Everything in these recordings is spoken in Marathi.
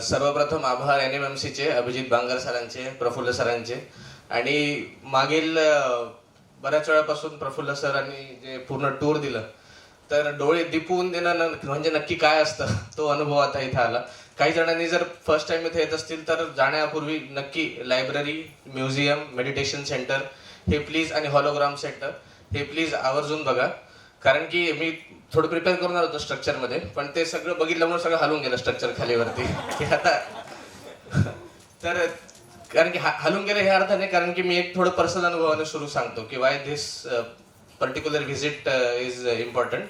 सर्वप्रथम आभार NMMCचे, अभिजित बांगर सरांचे, प्रफुल्ल सरांचे. आणि मागील बऱ्याच वेळापासून प्रफुल्ल सरांनी जे पूर्ण टूर दिलं, तर डोळे दिपवून देणं म्हणजे नक्की काय असतं तो अनुभव आता इथं आला. काही जणांनी जर फर्स्ट टाइम इथे येत असतील तर जाण्यापूर्वी नक्की लायब्ररी, म्युझियम, मेडिटेशन सेंटर हे प्लीज, आणि हॉलोग्राम सेंटर हे प्लीज आवर्जून बघा. कारण की मी थोडं प्रिपेअर करणार होतो स्ट्रक्चरमध्ये, पण ते सगळं बघितल्यामुळे सगळं हलून गेलं स्ट्रक्चर खालीवरती. की आता तर कारण की हलून गेलं हे अर्थ नाही, कारण की मी एक थोडं पर्सनल अनुभवाने सुरू सांगतो की why this particular visit is important.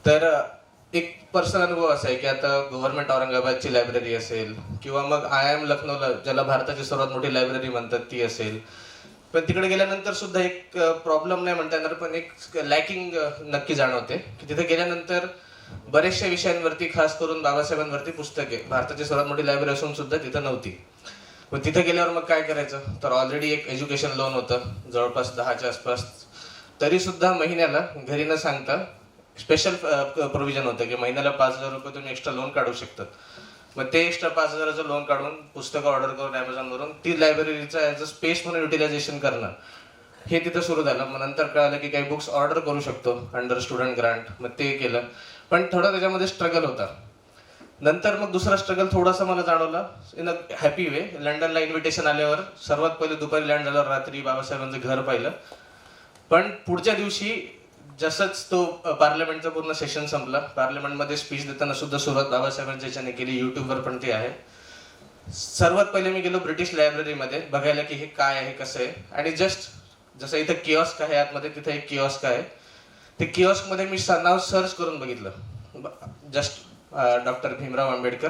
तर एक पर्सनल अनुभव असा आहे की आता गव्हर्नमेंट औरंगाबादची लायब्ररी असेल, किंवा मग IIM लखनौला, ज्याला भारताची सर्वात मोठी लायब्ररी म्हणतात, ती असेल. पण तिकडे गेल्यानंतर सुद्धा एक प्रॉब्लेम नाही म्हणता येणार, पण एक लॅकिंग नक्की जाणवते की तिथे गेल्यानंतर बऱ्याचशा विषयांवरती, खास करून बाबासाहेबांवरती पुस्तके, भारताची सर्वात मोठी लायब्ररी असून सुद्धा तिथं नव्हती. मग तिथे गेल्यावर मग काय करायचं, तर ऑलरेडी एक एज्युकेशन लोन होतं जवळपास 10च्या आसपास. तरी सुद्धा महिन्याला घरी न सांगता स्पेशल प्रोव्हिजन होतं की महिन्याला 5,000 रुपये तुम्ही एक्स्ट्रा लोन काढू शकतात. मग ते एक्स्ट्रा 5,000चं लोन काढून पुस्तकं ऑर्डर करून ॲमेझॉनवरून ती लायब्ररीचा ॲज अ स्पेस म्हणून युटिलायझेशन करणं, हे तिथं सुरू झालं. मग नंतर कळालं की काही बुक्स ऑर्डर करू शकतो अंडर स्टुडंट ग्रांट, मग ते केलं. पण थोडा त्याच्यामध्ये स्ट्रगल होता. नंतर मग दुसरा स्ट्रगल थोडासा मला जाणवला इन अ हॅपी वे. लंडनला इन्व्हिटेशन आल्यावर सर्वात पहिले दुपारी लँड झाल्यावर रात्री बाबासाहेबांचं घर पाहिलं. पण पुढच्या दिवशी जसंच तो पार्लमेंटचा पूर्ण सेशन संपला, पार्लमेंटमध्ये स्पीच देताना सुद्धा सुरुवात बाबासाहेबांच्या याच्याने केली, युट्यूबवर पण ते आहे. सर्वात पहिले मी गेलो ब्रिटिश लायब्ररीमध्ये बघायला की हे काय आहे, कसं आहे. आणि जस्ट जसं इथं किऑस्क आहे आतमध्ये, तिथं एक किऑस्क आहे. ते किऑस्कमध्ये मी नाव सर्च करून बघितलं, जस्ट डॉक्टर भीमराव आंबेडकर.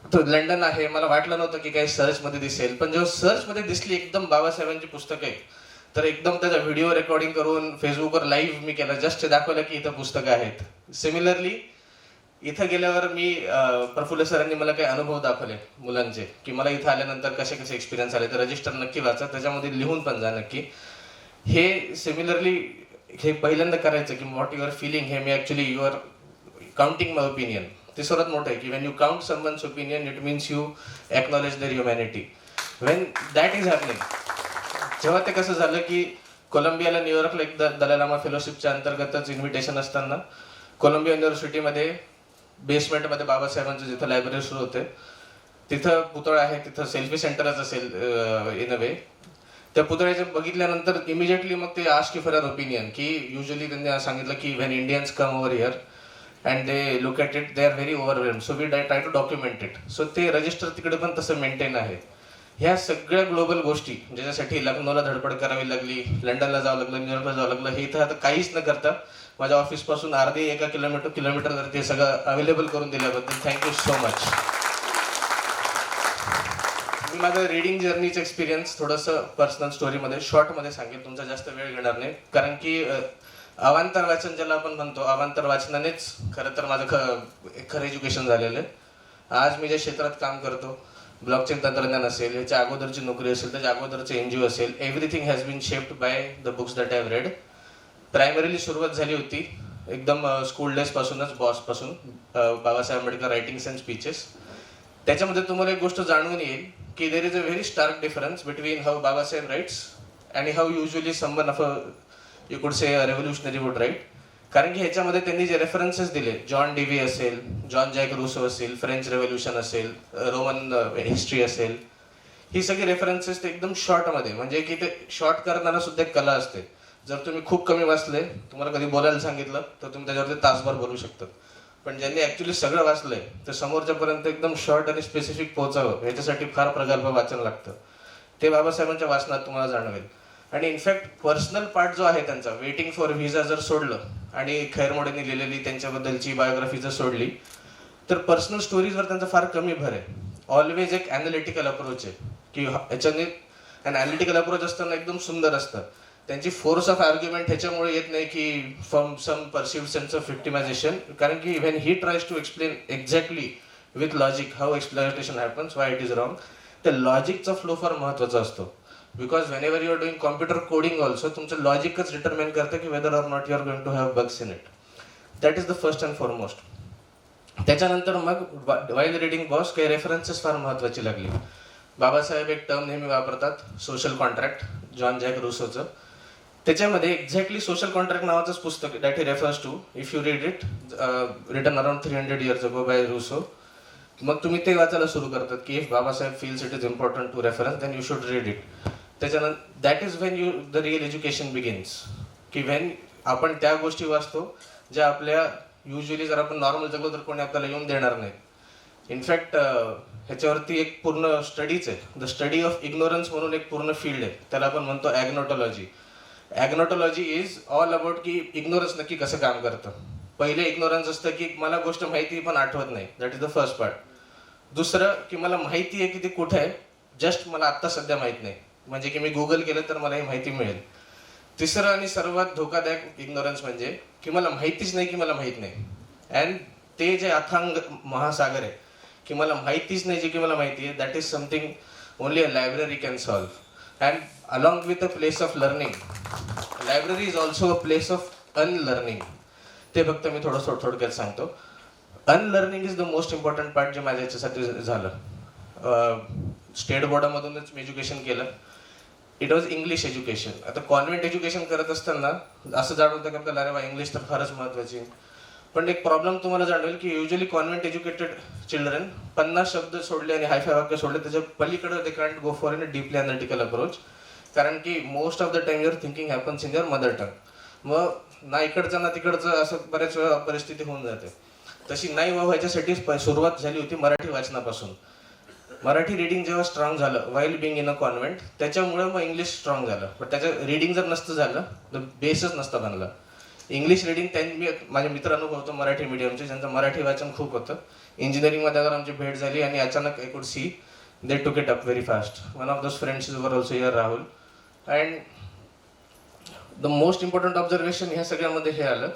तो लंडन आहे, मला वाटलं नव्हतं की काही सर्चमध्ये दिसेल, पण जेव्हा सर्चमध्ये दिसली एकदम बाबासाहेबांची पुस्तकं आहे, तर एकदम त्याचा व्हिडिओ रेकॉर्डिंग करून फेसबुकवर लाईव्ह मी केला, जस्ट दाखवलं की इथं पुस्तकं आहेत. सिमिलरली इथं गेल्यावर मी प्रफुल्ल सरांनी मला काही अनुभव दाखवले मुलांचे, की मला इथं आल्यानंतर कसे कसे एक्सपिरियन्स आले. तर रजिस्टर नक्की वाचा, त्याच्यामध्ये लिहून पण जा नक्की. हे सिमिलरली हे पहिल्यांदा करायचं की व्हॉट यू आर फिलिंग, हे मी actually you are counting my opinion. ते सर्वात मोठं आहे की when you count someone's opinion it means you acknowledge their humanity. When that is happening, जेव्हा ते कसं झालं की कोलंबियाला, न्यूयॉर्कला एक दलाई लामा फेलोशिपच्या अंतर्गतच इन्व्हिटेशन असताना कोलंबिया युनिव्हर्सिटीमध्ये बेसमेंटमध्ये बाबासाहेबांचं जिथं लायब्ररी सुरू होते, तिथं पुतळा आहे, तिथं सेल्फी सेंटरच असेल इन अ वे. त्या पुतळ्याचे बघितल्यानंतर इमिजिएटली मग ते आस्क फॉर अर ओपिनियन, की युजली त्यांनी सांगितलं की when Indians come over here and they look at it, they are very overwhelmed, so we try to document it. So ते रजिस्टर तिकडे पण तसं मेंटेन आहे. ह्या सगळ्या ग्लोबल गोष्टी ज्याच्यासाठी लखनौला धडपड करावी लागली, लंडनला जावं लागलं, न्यूयॉर्कला जावं लागलं, हे इथं आता काहीच न करता माझ्या ऑफिसपासून अर्धे 1 किलोमीटर ते सगळं अवेलेबल करून दिल्याबद्दल थँक्यू सो मच. मी माझं रिडिंग जर्नीचं एक्सपिरियन्स थोडंसं पर्सनल स्टोरीमध्ये शॉर्टमध्ये सांगेल, तुमचा जास्त वेळ घेणार नाही. कारण की अवांतर वाचन ज्याला आपण म्हणतो, अवांतर वाचनानेच खरं तर माझं खरं एज्युकेशन झालेलं आहे. आज मी ज्या क्षेत्रात काम करतो, ब्लॉकचेन तंत्रज्ञान असेल, ह्याच्या अगोदरची नोकरी असेल, त्याच्या अगोदरचे NGO असेल, everything has been shaped by the books that I have read. Primarily सुरुवात झाली होती एकदम स्कूल डेजपासूनच, बॉसपासून, Babasaheb Ambedkar writings and speeches. त्याच्यामध्ये तुम्हाला एक गोष्ट जाणून येईल की there is a very stark difference between how Babasaheb writes आणि how usually someone of a you could say revolutionary would right. कारण की ह्याच्यामध्ये त्यांनी जे रेफरन्सेस दिले, जॉन डीवी असेल, जॉन जॅक रूसो असेल, फ्रेंच रेव्होल्युशन असेल, रोमन हिस्ट्री असेल, ही सगळी रेफरन्सेस ते एकदम शॉर्टमध्ये, म्हणजे की ते शॉर्ट करताना सुद्धा एक कला असते. जर तुम्ही खूप कमी वाचले, तुम्हाला कधी बोलायला सांगितलं तर तुम्ही त्याच्यावरती तासभर बोलू शकतात. पण ज्यांनी ॲक्च्युली सगळं वाचलंय तर समोरच्यापर्यंत एकदम शॉर्ट आणि स्पेसिफिक पोहोचावं, ह्याच्यासाठी फार प्रगल्भ वाचन लागतं. ते बाबासाहेबांच्या वाचनात तुम्हाला जाणवेल. आणि इनफॅक्ट पर्सनल पार्ट जो आहे त्यांचा, वेटिंग फॉर व्हिसा जर सोडलं आणि खैर मोडेंनी लिहिलेली त्यांच्याबद्दलची बायोग्राफी जर सोडली, तर पर्सनल स्टोरीजवर त्यांचा फार कमी भर आहे. ऑलवेज एक ॲनालिटिकल अप्रोच आहे की ह्याच्याने, ॲनालिटिकल अप्रोच असताना एकदम सुंदर असतं. त्यांची फोर्स ऑफ आर्ग्युमेंट ह्याच्यामुळे येत नाही की from some perceived sense of victimisation, कारण की when he tries to explain exactly with logic how exploitation happens, why it is wrong, त्या लॉजिकचा फ्लो फार महत्त्वाचा असतो. Because whenever you are doing computer coding also, तुमचं लॉजिकच डिटर्मिन करतं की whether or not you are going to have bugs in it. That is the first and foremost. त्याच्यानंतर मग वाईल रिडिंग बॉस काही रेफरन्सेस फार महत्त्वाची लागली. बाबासाहेब एक टर्म नेहमी वापरतात, सोशल कॉन्ट्रॅक्ट, जॉन जॅक रुसोचं. त्याच्यामध्ये एक्झॅक्टली सोशल कॉन्ट्रॅक्ट नावाचंच पुस्तक that he refers to, if you read it, written around 300 years ago by Rousseau. मग तुम्ही ते वाचायला सुरू करतात की if Babasaheb feels it is important to reference then you should read it. त्याच्यानंतर that is when you the real education begins, की व्हेन आपण त्या गोष्टी वाचतो ज्या आपल्या युजली जर आपण नॉर्मल जगलो तर कोणी आपल्याला येऊन देणार नाही. इनफॅक्ट ह्याच्यावरती एक पूर्ण स्टडीज आहे, द स्टडी ऑफ इग्नोरन्स म्हणून एक पूर्ण फील्ड आहे, त्याला आपण म्हणतो ॲग्नोटॉलॉजी. ॲग्नोटॉलॉजी इज ऑल अबाउट की इग्नोरन्स नक्की कसं काम करतं. पहिले इग्नोरन्स असतं की मला गोष्ट माहिती पण आठवत नाही, that is the first part. दुसरं की मला माहिती आहे की ते कुठं आहे, जस्ट मला आत्ता सध्या माहीत नाही, म्हणजे की मी गुगल केलं तर मला ही माहिती मिळेल. तिसरं आणि सर्वात धोकादायक इग्नोरन्स म्हणजे की मला माहितीच नाही की मला माहीत नाही. अँड ते जे अथांग महासागर आहे की मला माहितीच नाही जे की मला माहिती आहे, that is something only a library can solve. And along with a place of learning, library is also a place of unlearning. ते फक्त मी थोडक्यात सांगतो. Unlearning is the most important part जे माझ्या याच्यासाठी झालं. स्टेट बोर्डामधूनच मी एज्युकेशन केलं. It was English education. आता कॉन्व्हेंट एज्युकेशन करत असताना असं जाणवतं की आपल्याला अरे वा इंग्लिश तर फारच महत्त्वाची. पण एक प्रॉब्लेम तुम्हाला जाणवेल की युजली कॉन्व्हेंट एज्युकेटेड चिल्ड्रन 50 शब्द सोडले आणि हायफाय वाक्य सोडले त्याच्या पलीकडे they can't go for in a deeply analytical approach, कारण की most of the time your thinking happens in your mother tongue. मग ना इकडचं ना तिकडचं असं बऱ्याच वेळा परिस्थिती होऊन जाते. तशी नाही व्हायच्यासाठी सुरुवात झाली होती मराठी वाचनापासून. मराठी रिडिंग जेव्हा स्ट्रॉंग झालं while being in a convent, त्याच्यामुळे मग इंग्लिश स्ट्रॉंग झालं. पण त्याचं रिडिंग जर नसतं झालं तर बेसच नसतं बनला. इंग्लिश रिडिंग मी माझे मित्र अनुभवतो मराठी मीडियमचे, ज्यांचं मराठी वाचन खूप होतं. इंजिनिअरिंगमध्ये अगर आमची भेट झाली आणि अचानक I could see they took it up very fast. One of those friends is were also here Rahul. And the most important observation ह्या सगळ्यामध्ये हे आलं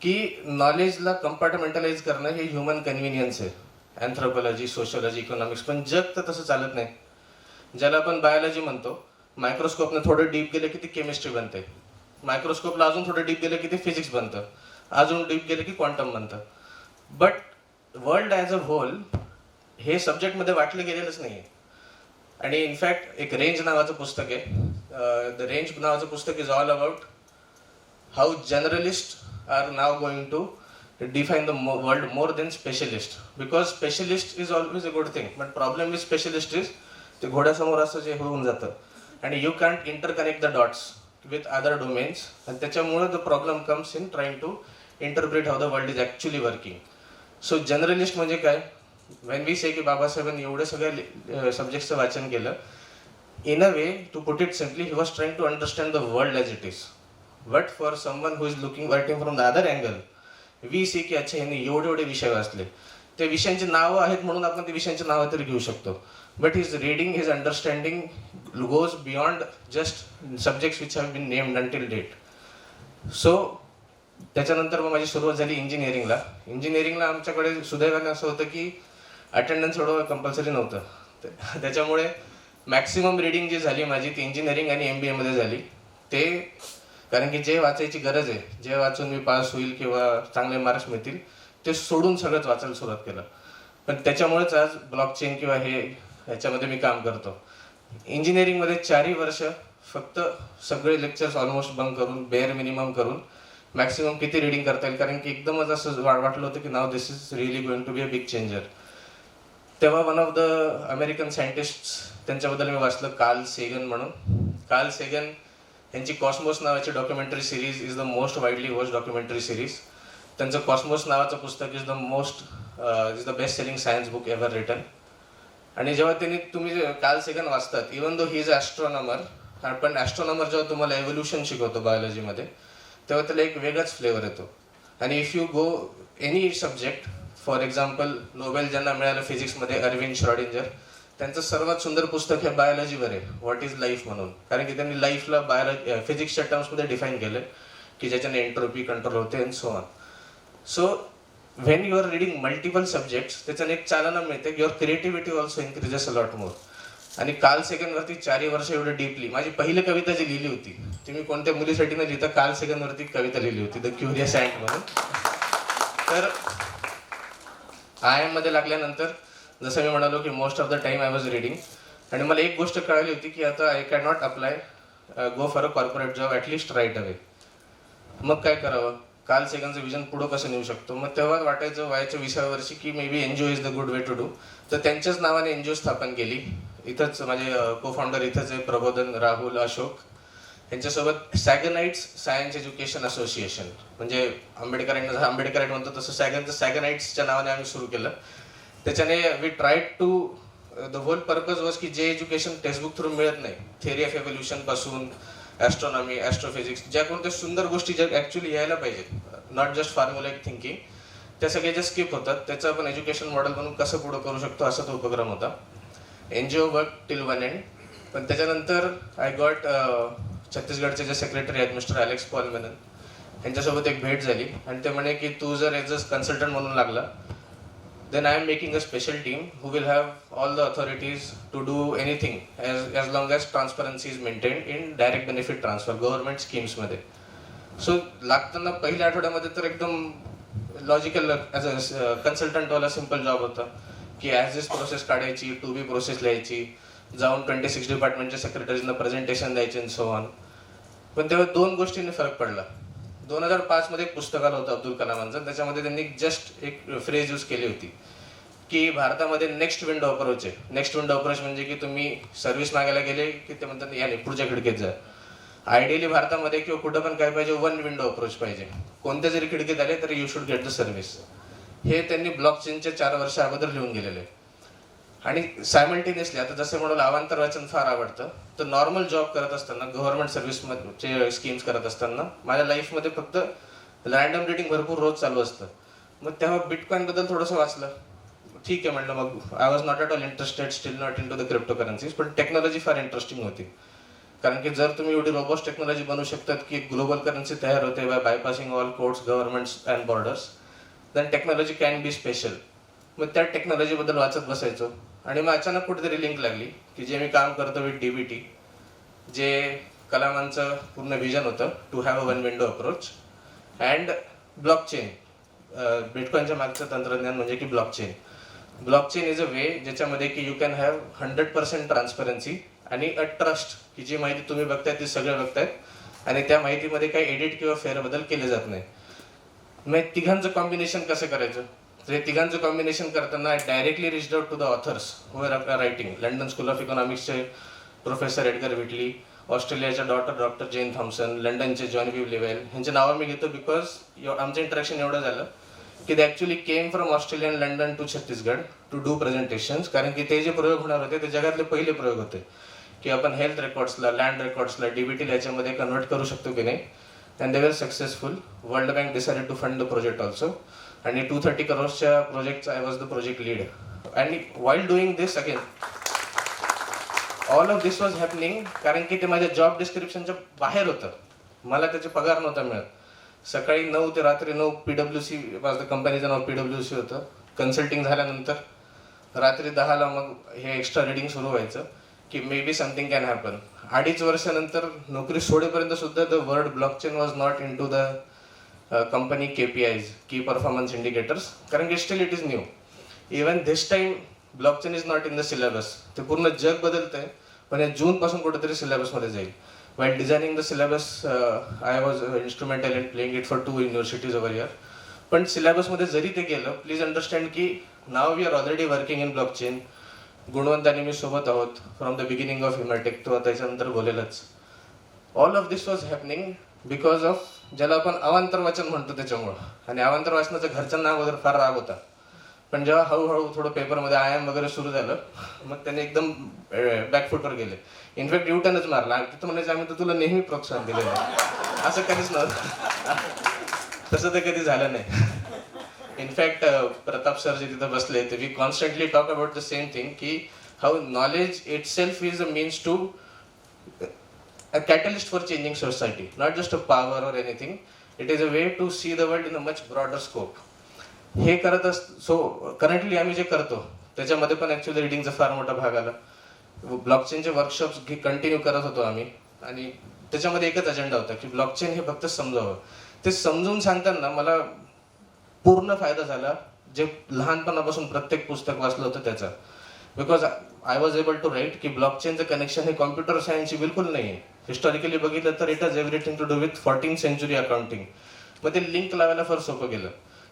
की नॉलेजला कंपार्टमेंटलाइज करणं हे ह्युमन कन्व्हिनियन्स आहे. Anthropology, sociology, economics. पण जग तर तसं चालत नाही. ज्याला आपण बायोलॉजी म्हणतो, मायक्रोस्कोपनं थोडं डीप गेलं की ती केमिस्ट्री बनते, मायक्रोस्कोपला अजून थोडं डीप गेलं की ते फिजिक्स बनतं, अजून डीप गेलं की क्वांटम बनतं. But world as a whole हे सब्जेक्टमध्ये वाटलं गेलेलंच नाही आहे. आणि इनफॅक्ट एक रेंज नावाचं पुस्तक आहे, द रेंज नावाचं पुस्तक is all about how generalist are now going to define the world more than specialist, because specialist is always a good thing, but problem with specialist is ते घोड्यासमोर असं जे होऊन जातं आणि you can't interconnect the dots with other domains. आणि त्याच्यामुळे the problem comes in trying to interpret how the world is actually working. So generalist म्हणजे काय, वेन वी से की बाबासाहेबांनी एवढे सगळ्या सब्जेक्टचं वाचन केलं, in a way to put it simply he was trying to understand the world as it is. But for someone who is looking working from the other angle, we see की अच्छा ह्यांनी एवढे विषय वाचले, ते विषयांची नावं आहेत म्हणून आपण ते विषयांची नावं तरी घेऊ शकतो. But his reading, his understanding goes beyond just subjects which have been named until date. So त्याच्यानंतर मग माझी सुरुवात झाली इंजिनिअरिंगला. इंजिनिअरिंगला आमच्याकडे सुदैवाने असं होतं की अटेंडन्स एवढं कंपल्सरी नव्हतं. त्याच्यामुळे मॅक्सिमम रिडिंग जी झाली माझी ती इंजिनिअरिंग आणि MBA मध्ये झाली. ते कारण की जे वाचायची गरज आहे, जे वाचून मी पास होईल किंवा चांगले मार्क्स मिळतील ते सोडून सगळंच वाचायला सुरुवात केलं. पण त्याच्यामुळेच आज ब्लॉकचेन किंवा ह्याच्यामध्ये मी काम करतो. इंजिनिअरिंगमध्ये 4 वर्ष फक्त सगळे लेक्चर्स ऑलमोस्ट बंक करून, बेअर मिनिमम करून मॅक्सिमम किती रिडिंग करता येईल, कारण की एकदमच असं वाटलं होतं की now this is really going to be a big changer. तेव्हा one of the American scientist त्यांच्याबद्दल मी वाचलं, कार्ल सेगन म्हणून. कार्ल सेगन यांची कॉस्मोस नावाची documentary series is the most widely watch documentary series. त्यांचं कॉस्मोस नावाचं पुस्तक is the best selling science book ever return. आणि जेव्हा तुम्ही कार्ल सेगन वाचतात, even though he is astronomer, पण ॲस्ट्रॉनॉमर जेव्हा तुम्हाला एव्होल्युशन शिकवतो बायोलॉजीमध्ये तेव्हा त्याला एक वेगळाच फ्लेवर येतो. आणि if you go any subject, for example Nobel ज्यांना मिळालं फिजिक्समध्ये अरविंद श्रॉडिंजर, त्यांचं सर्वात सुंदर पुस्तक हे बायोलॉजीवर आहे, व्हॉट इज लाईफ म्हणून. कारण की त्यांनी लाईफला फिजिक्सच्या टर्म्समध्ये डिफाईन केलं की ज्याच्याने एंट्रोपी कंट्रोल होते and so on. So when you are reading multiple subjects, त्याच्याने एक चालना मिळते की your creativity also increases a lot more. आणि कार्ल सेगनवरती 4 वर्ष एवढं डीपली, माझी पहिली कविता जी लिहिली होती ती मी कोणत्या मुलीसाठी न लिहिता कार्ल सेगनवरती कविता लिहिली होती, द क्युरियस अँट म्हणून. तर IIM मध्ये लागल्यानंतर जसं मी म्हणालो की most of the time I was reading, आणि मला एक गोष्ट कळाली होती की आता I can not apply go for a corporate job at least right away. मग काय करावं, कार्ल सेगनचं विजन पुढं कसं नेऊ शकतो. मग तेव्हा वाटायचं वयाच्या 20व्या वर्षी की may be NGO is the good way to do. तर त्यांच्याच नावाने NGO स्थापन केली. इथंच माझे को फाउंडर इथंच आहे, प्रबोधन, राहुल, अशोक. यांच्यासोबत सॅगनाइट्स सायन्स एज्युकेशन असोसिएशन, म्हणजे आंबेडकरांना जसं आंबेडकरांना म्हणतो तसं सॅगनचं सॅगनाइट्सच्या नावाने आम्ही सुरू केलं. त्याच्याने we try to the whole purpose was की जे एज्युकेशन टेक्स्टबुक थ्रू मिळत नाही, थिअरी ऑफ एव्होल्युशन पासून ॲस्ट्रॉनॉमी, ॲस्ट्रोफिजिक्स, ज्या कोणत्या सुंदर गोष्टी ज्या ॲक्च्युली यायला पाहिजेत, नॉट जस्ट फॉर्म्युलेट थिंकिंग, त्या सगळे जे स्किप होतात, त्याचं आपण एज्युकेशन मॉडेल म्हणून कसं पुढं करू शकतो असा तो उपक्रम होता. NGO work till one end. पण त्याच्यानंतर आय गॉट छत्तीसगडचे जे सेक्रेटरी आहेत मिस्टर अलेक्स पॉल मेनन, यांच्यासोबत एक भेट झाली आणि ते म्हणे की तू जर ॲज अ कन्सल्टंट म्हणून लागला, then I am making a special team who will have all the authorities to do anything as long as transparency is maintained in direct benefit transfer government schemes मध्ये. सो लागताना पहिल्या आठवड्यामध्ये तर एकदम लॉजिकल ॲज अ कन्सल्टंटवाला सिम्पल जॉब होता की ॲज दिस प्रोसेस काढायची, टू बी प्रोसेस लिहायची, जाऊन 26 डिपार्टमेंटच्या सेक्रेटरीजना प्रेझेंटेशन द्यायचे आणि सो ऑन. पण तेव्हा दोन गोष्टींनी फरक पडला. 2005 मध्ये एक पुस्तक आलं होतं अब्दुल कलामांचं, त्याच्यामध्ये त्यांनी जस्ट एक फ्रेज यूज केली होती की भारतामध्ये नेक्स्ट विंडो अप्रोच आहे. नेक्स्ट विंडो अप्रोच म्हणजे की तुम्ही सर्व्हिस मागायला गेले की ते म्हणतात याने पुढच्या खिडकीत जा. आयडियली भारतामध्ये किंवा कुठं पण काय पाहिजे, वन विंडो अप्रोच पाहिजे. कोणत्या जरी खिडकीत आले तरी you should get the service. हे त्यांनी ब्लॉकचेनच्या 4 वर्ष अगोदर लिहून गेलेले. आणि सायमल्टेनियसली आता जसं म्हणून अवांतर वाचन फार आवडतं, तर नॉर्मल जॉब करत असताना, गव्हर्नमेंट सर्व्हिसमध्ये स्कीम्स करत असताना माझ्या लाईफमध्ये फक्त रँडम रिडिंग भरपूर रोज चालू असतं. मग तेव्हा बिटकॉईनबद्दल थोडंसं वाचलं. ठीक आहे म्हटलं, मग I was not at all interested, still not in to the crypto currencies. पण टेक्नॉलॉजी फार इंटरेस्टिंग होती, कारण की जर तुम्ही एवढी रोबोस्ट टेक्नॉलॉजी बनवू शकतात की ग्लोबल करन्सी तयार होते by bypassing all courts, governments and borders, then technology can be special. मग त्या टेक्नॉलॉजीबद्दल वाचत बसायचो. आणि मग अचानक कुठेतरी लिंक लागली की जे मी काम करतो विथ DBT, जे कलामांचं पूर्ण विजन होतं to have a one window approach and blockchain. बिटकॉईनच्या मागचं तंत्रज्ञान म्हणजे की blockchain. Blockchain is a way ज्याच्यामध्ये की यू कॅन हॅव 100% ट्रान्सपरन्सी आणि अ ट्रस्ट, की जी माहिती तुम्ही बघताय ती सगळे बघतायत आणि त्या माहितीमध्ये काही एडिट किंवा फेरबदल केले जात नाही. मग तिघांचं कॉम्बिनेशन कसं करायचं. तर हे तिघांचं कॉम्बिनेशन करताना directly reached out to the authors who are writing. London School of इकॉनॉमिक्सचे प्रोफेसर एडगर व्हिटली, ऑस्ट्रेलियाच्या डॉक्टर जेन थॉम्सन, लंडनचे जॉन व्ही लेवेल, ह्यांचे नावं मी घेतो बिकॉज आमचं इंटरॅक्शन एवढं झालं की they actually came from Australia and London to Chhattisgarh to do presentations. कारण की ते जे प्रयोग होणार होते ते जगातले पहिले प्रयोग होते की आपण हेल्थ रेकॉर्ड्सला, लँड रेकॉर्ड्सला DBT याच्यामध्ये कन्वर्ट करू शकतो की नाही. And they were successful. World bank decided to fund the project also. आणि 230 करोड्सच्या प्रोजेक्टचा I was the project lead. And while doing this again all of this was happening, कारण की ते माझ्या जॉब डिस्क्रिप्शनच्या बाहेर होतं. मला त्याचे पगार नव्हता मिळत. सकाळी 9 ते रात्री 9 PwC, माझं कंपनीचं नाव PwC होतं. कन्सल्टिंग झाल्यानंतर रात्री 10ला मग हे एक्स्ट्रा रिडिंग सुरू व्हायचं की may be something can happen. 2.5 वर्षानंतर नोकरी सोडेपर्यंत सुद्धा the word blockchain was not in to the company KPIs, की परफॉर्मन्स इंडिकेटर्स, कारण की still it is new. Even this time blockchain is not in the syllabus. ते पूर्ण जग बदलतंय, पण या जूनपासून कुठेतरी सिलेबसमध्ये जाईल. While designing the syllabus I was instrumental in playing it for 2 universities over year. पण सिलेबसमध्ये जरी ते गेलं, प्लीज अंडरस्टँड की now we are already working in blockchain. Gunwant आणि मी सोबत आहोत फ्रॉम द बिगिनिंग ऑफ हिमॅटेक, तो त्याच्यानंतर बोलेलच. All of this was happening because of ज्याला आपण अवांतर वाचन म्हणतो त्याच्यामुळं. आणि अवांतर वाचनाचं घरच्यांना वगैरे फार राग होता. पण जेव्हा हळूहळू थोडं पेपरमध्ये IIM वगैरे सुरू झालं, मग त्याने एकदम बॅकफुटवर गेले. इनफॅक्ट युटर्नच मारला. तिथं म्हणायचं आम्ही तर तुला नेहमी प्रोत्साहन दिलेलं आहे. असं कधीच नव्हतं. तसं तर कधी झालं नाही. इनफॅक्ट प्रताप सर जे तिथं बसले ते we constantly talk about the same thing की how knowledge itself is a means to a catalyst for changing society, not just a power or anything. It is a way to see the world in a much broader scope. हे करत सो करंटली आम्ही जे करतो त्याच्यामध्ये पण ॲक्च्युअली रिडिंगचा फार मोठा भाग आला. ब्लॉकचेनचे वर्कशॉप्स कंटिन्यू करत होतो आम्ही. आणि त्याच्यामध्ये एकच अजेंडा होता की ब्लॉकचेन हे फक्त समजावं. ते समजून सांगताना मला पूर्ण फायदा झाला जे लहानपणापासून प्रत्येक पुस्तक वाचलं होतं त्याचं. Because I was able to write की ब्लॉकचेनचं कनेक्शन हे कॉम्प्युटर सायन्सशी बिलकुल नाही आहे. हिस्टॉरिकली बघितलं तर it has everything to do with 14th century accounting. मग ते लिंक लावायला फार सोपं गेलं.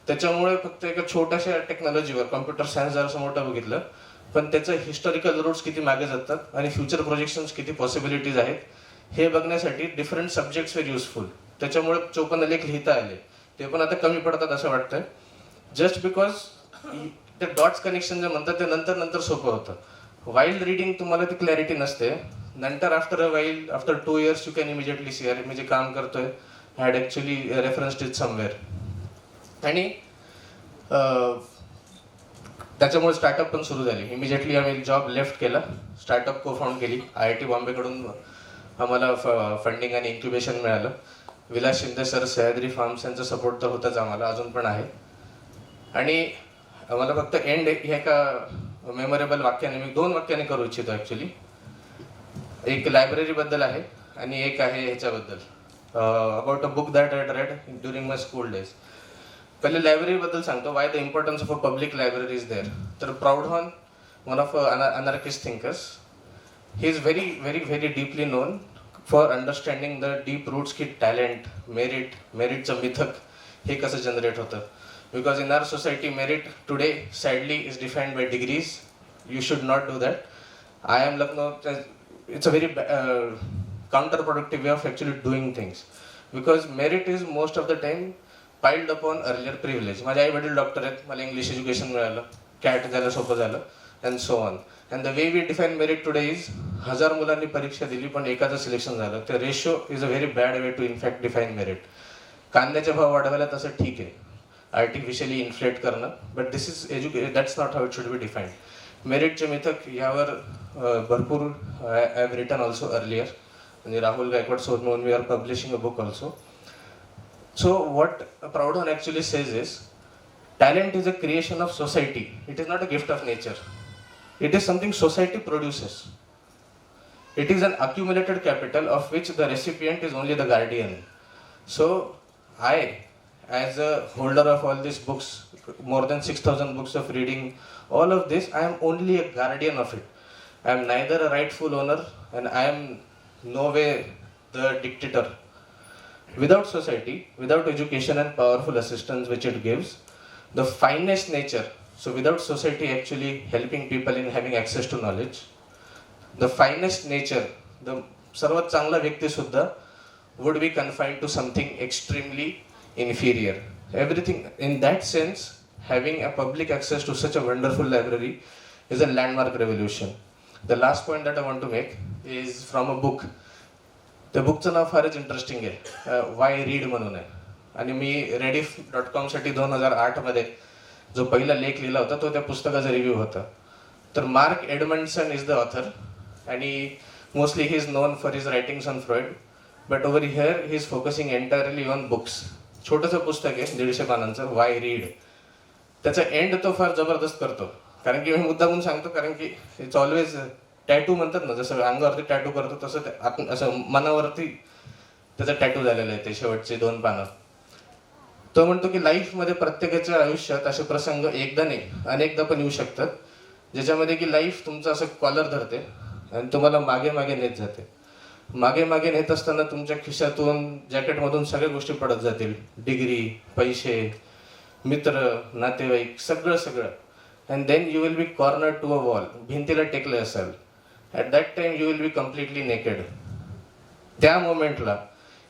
त्याच्यामुळे फक्त एका छोट्याशा टेक्नॉलॉजीवर कॉम्प्युटर सायन्स जरासं मोठं बघितलं, पण त्याचं हिस्टॉरिकल रूट्स किती मागे जातात आणि फ्युचर प्रोजेक्शन्स किती पॉसिबिलिटीज आहेत हे बघण्यासाठी डिफरंट सब्जेक्ट्स वेर युजफुल. त्याच्यामुळे 54 लेख लिहिता आले. ते पण आता कमी पडतात असं वाटतंय, जस्ट बिकॉज ते डॉट्स कनेक्शन जे म्हणतात ते नंतर नंतर सोपं होतं. वाईल्ड रिडिंग तुम्हाला ती क्लॅरिटी नसते. नंतर after a while, after 2 years you can immediately see अरे मी जे काम करतोय had actually referenced it somewhere. आणि त्याच्यामुळे स्टार्टअप पण सुरू झाली. इमिजिएटली आम्ही जॉब लेफ्ट केला, स्टार्टअप को फाउंड केली. IIT बॉम्बेकडून आम्हाला फंडिंग आणि इन्क्युबेशन मिळालं. विलास शिंदे सर, सह्याद्री फार्म्स यांचा सपोर्ट तर होताच आम्हाला, अजून पण आहे. आणि मला फक्त एंड ह्या एका मेमोरेबल वाक्याने, मी 2 वाक्याने करू इच्छितो ॲक्च्युली. एक लायब्ररीबद्दल आहे आणि एक आहे ह्याच्याबद्दल, about a book that I read during my school days. पहिले लायब्ररीबद्दल सांगतो, why the importance of a public library is there. तर Proudhon, one of anarchist thinkers, he is very very very deeply known for understanding the deep roots की टॅलेंट, मेरिटचं मिथक हे कसं जनरेट होतं. Because in our society, merit today, sadly, is defined by degrees. You should not do that. I am Lucknow. It's a very counterproductive way of actually doing things. Because merit is most of the time piled upon earlier privilege. माझे आई वडील डॉक्टर आहेत, मला इंग्लिश एज्युकेशन मिळालं, कॅट झालं, सोपं झालं, and so on. And the way we define merit today is 1000 मुलांनी परीक्षा दिली पण एकाचं सिलेक्शन झालं. ते ratio is a very bad way to in fact define merit. कांद्याचे भाव वाढवायला तसं ठीक आहे, आर्टिफिशियली इन्फ्लेट करणं, but this is that's not how it should be defined. मेरिटचे मिथक यावर भरपूर I have written also earlier, आणि राहुल गायकवाड सोबत म्हणून we are publishing a book also. So what Proudhon actually says is, talent is a creation of society. It is not a gift of nature. It is something society produces. It is an accumulated capital of which the recipient is only the guardian. So I, as a holder of all these books, more than 6,000 books of reading, all of this, I am only a guardian of it. I am neither a rightful owner and I am no way the dictator. Without society, without education and powerful assistance which it gives, the finest nature, so without society actually helping people in having access to knowledge, the finest nature, the सर्वात चांगला व्यक्ती सुद्धा would be confined to something extremely inferior. Everything in that sense, having a public access to such a wonderful library is a landmark revolution. The last point that I want to make is from a book. त्या बुकचं नाव फारच इंटरेस्टिंग आहे, वाय रीड म्हणून आहे. आणि मी rediff.com साठी 2008 मध्ये जो पहिला लेख लिहिला होता तो त्या पुस्तकाचा रिव्ह्यू होता. तर mark Edmondson is the author, आणि mostly he is non for his writings on Freud, but over here he is focusing entirely on books. छोटंसं पुस्तक आहे 150 पानांचं, वाय रीड. त्याचा एंड तो फार जबरदस्त करतो, कारण की मी मुद्दामून सांगतो, कारण की इट्स ऑलवेज टॅटू म्हणतात ना, जसं अंगावरती टॅटू करतो तसं असं मनावरती त्याचा टॅटू झालेला आहे ते शेवटचे 2 पानं. तो म्हणतो की लाईफमध्ये प्रत्येकाच्या आयुष्यात असे प्रसंग एकदा नाही अनेकदा पण येऊ शकतात, ज्याच्यामध्ये की लाईफ तुमचं असं कॉलर धरते आणि तुम्हाला मागे मागे नेत जाते. मागे मागे नेत असताना तुमच्या खिशातून, जॅकेटमधून सगळ्या गोष्टी पडत जातील, डिग्री, पैसे, मित्र, नातेवाईक, सगळं सगळं. And then you will be corner to a wall. भिंतीला टेकले असाल. At that time you will be completely naked. त्या मोमेंटला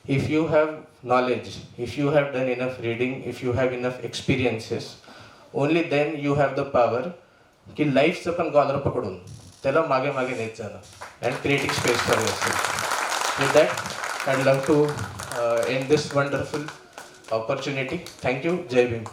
if you have knowledge, if you have done enough reading, if you have enough experiences, only then you have the power की लाईफचं पण कॉलर पकडून त्याला मागे मागे नेत जाणं and creating space for yourself. With that, I'd love to end this wonderful opportunity. Thank you. Jai Bhim.